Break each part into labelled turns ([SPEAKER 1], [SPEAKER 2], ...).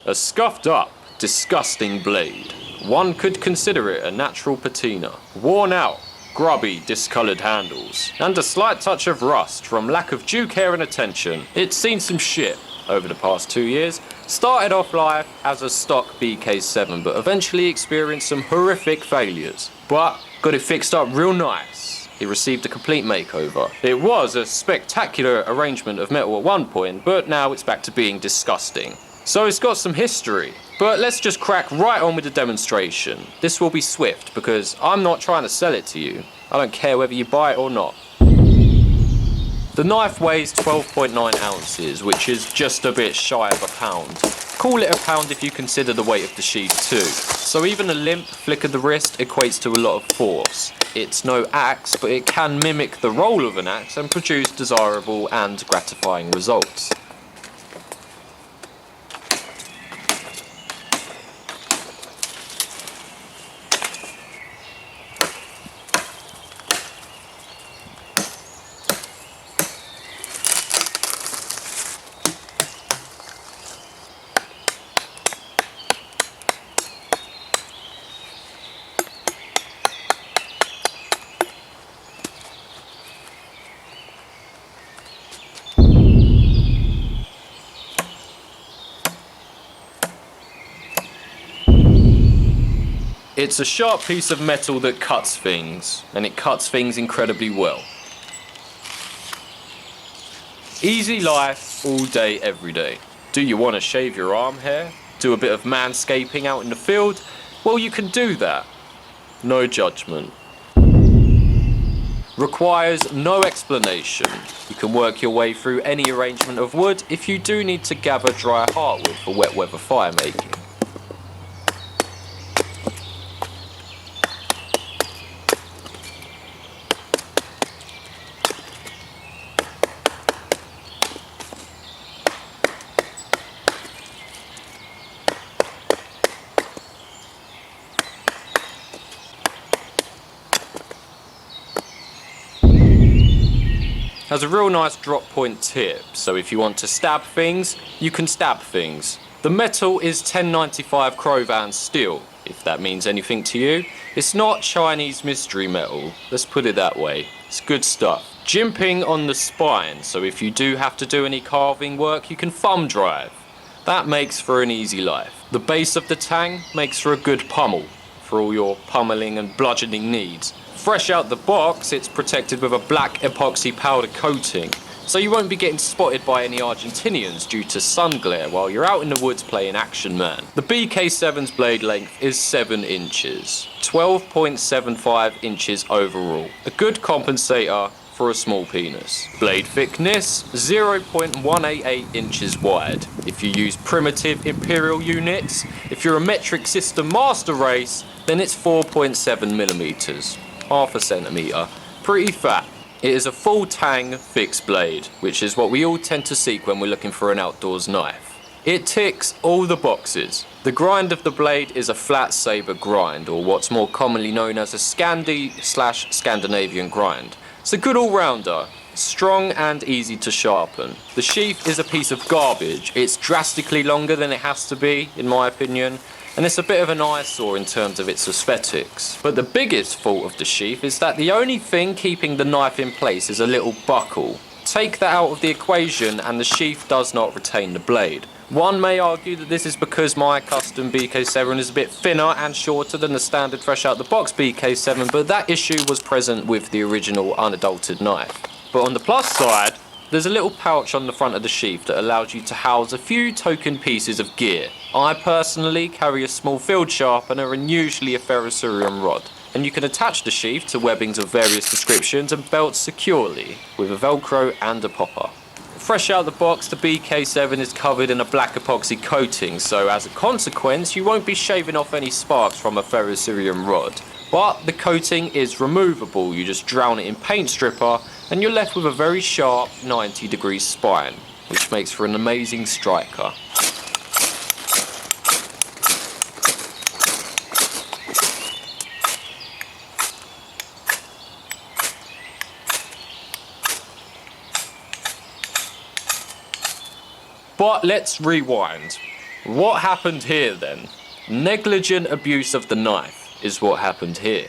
[SPEAKER 1] A scuffed up, disgusting blade. One could consider it a natural patina. Worn out, grubby, discoloured handles, and a slight touch of rust from lack of due care and attention. It's seen some shit over the past 2 years. Started off life as a stock BK-7, but eventually experienced some horrific failures. But got it fixed up real nice. It received a complete makeover. It was a spectacular arrangement of metal at one point, but now it's back to being disgusting. So it's got some history, but let's just crack right on with the demonstration. This will be swift because I'm not trying to sell it to you. I don't care whether you buy it or not. The knife weighs 12.9 ounces, which is just a bit shy of a pound. Call it a pound if you consider the weight of the sheath too. So even a limp flick of the wrist equates to a lot of force. It's no axe, but it can mimic the roll of an axe and produce desirable and gratifying results. It's a sharp piece of metal that cuts things, and it cuts things incredibly well. Easy life, all day, every day. Do you want to shave your arm hair? Do a bit of manscaping out in the field? Well, you can do that. No judgment. Requires no explanation. You can work your way through any arrangement of wood if you do need to gather dry heartwood for wet weather fire making. Has a real nice drop point tip, so if you want to stab things, you can stab things. The metal is 1095 Crovan steel, if that means anything to you. It's not Chinese mystery metal, let's put it that way. It's good stuff. Jimping on the spine, so if you do have to do any carving work, you can thumb drive. That makes for an easy life. The base of the tang makes for a good pummel, for all your pummeling and bludgeoning needs. Fresh out the box, it's protected with a black epoxy powder coating, so you won't be getting spotted by any Argentinians due to sun glare while you're out in the woods playing Action Man. The BK-7's blade length is 7 inches, 12.75 inches overall, a good compensator for a small penis. Blade thickness, 0.188 inches wide. If you use primitive imperial units, if you're a metric system master race, then it's 4.7 millimeters. Half a centimetre. Pretty fat. It is a full tang fixed blade, which is what we all tend to seek when we're looking for an outdoors knife. It ticks all the boxes. The grind of the blade is a flat sabre grind, or what's more commonly known as a Scandi/Scandinavian grind. It's a good all-rounder, strong and easy to sharpen. The sheath is a piece of garbage. It's drastically longer than it has to be, in my opinion, and it's a bit of an eyesore in terms of its aesthetics. But the biggest fault of the sheath is that the only thing keeping the knife in place is a little buckle. Take that out of the equation and the sheath does not retain the blade. One may argue that this is because my custom BK-7 is a bit thinner and shorter than the standard fresh out the box BK-7, but that issue was present with the original unadulterated knife. But on the plus side, there's a little pouch on the front of the sheath that allows you to house a few token pieces of gear. I personally carry a small field sharpener and usually a ferrocerium rod, and you can attach the sheath to webbings of various descriptions and belt securely with a velcro and a popper. Fresh out the box, the BK-7 is covered in a black epoxy coating, so as a consequence you won't be shaving off any sparks from a ferrocerium rod. But the coating is removable. You just drown it in paint stripper and you're left with a very sharp 90-degree spine, which makes for an amazing striker. But let's rewind. What happened here then? Negligent abuse of the knife is what happened here.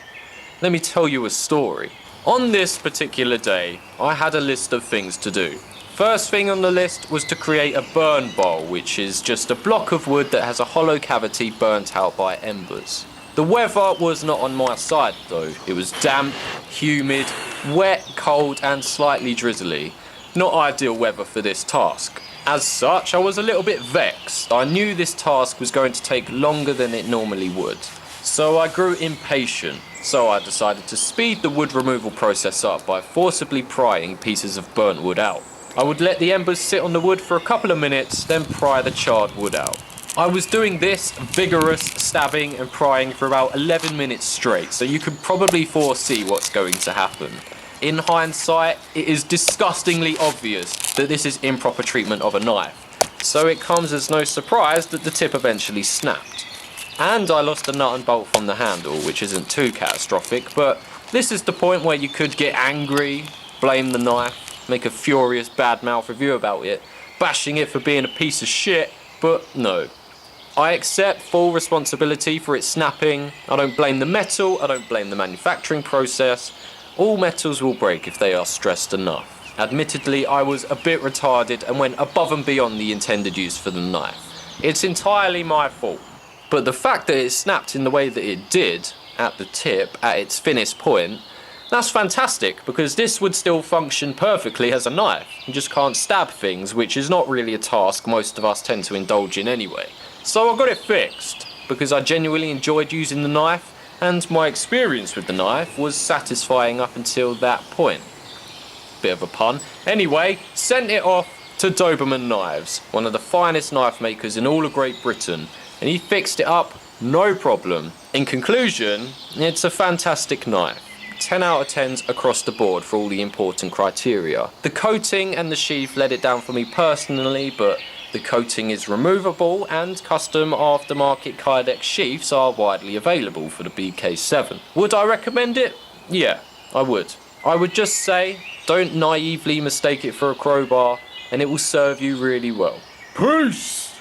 [SPEAKER 1] Let me tell you a story. On this particular day, I had a list of things to do. First thing on the list was to create a burn bowl, which is just a block of wood that has a hollow cavity burnt out by embers. The weather was not on my side though. It was damp, humid, wet, cold and slightly drizzly. Not ideal weather for this task. As such, I was a little bit vexed. I knew this task was going to take longer than it normally would. So I grew impatient. So I decided to speed the wood removal process up by forcibly prying pieces of burnt wood out. I would let the embers sit on the wood for a couple of minutes, then pry the charred wood out. I was doing this vigorous stabbing and prying for about 11 minutes straight, so you can probably foresee what's going to happen. In hindsight, it is disgustingly obvious that this is improper treatment of a knife, so it comes as no surprise that the tip eventually snapped. And I lost a nut and bolt from the handle, which isn't too catastrophic, but this is the point where you could get angry, blame the knife, make a furious bad mouth review about it, bashing it for being a piece of shit, but no. I accept full responsibility for it snapping. I don't blame the metal, I don't blame the manufacturing process. All metals will break if they are stressed enough. Admittedly, I was a bit retarded and went above and beyond the intended use for the knife. It's entirely my fault. But the fact that it snapped in the way that it did, at the tip, at its thinnest point, that's fantastic, because this would still function perfectly as a knife. You just can't stab things, which is not really a task most of us tend to indulge in anyway. So I got it fixed, because I genuinely enjoyed using the knife, and my experience with the knife was satisfying up until that point. Bit of a pun. Anyway, sent it off to Doberman Knives, one of the finest knife makers in all of Great Britain, and he fixed it up, no problem. In conclusion, it's a fantastic knife. 10 out of 10s across the board for all the important criteria. The coating and the sheath let it down for me personally, but the coating is removable and custom aftermarket Kydex sheaths are widely available for the BK-7. Would I recommend it? Yeah, I would. I would just say, don't naively mistake it for a crowbar and it will serve you really well. Peace!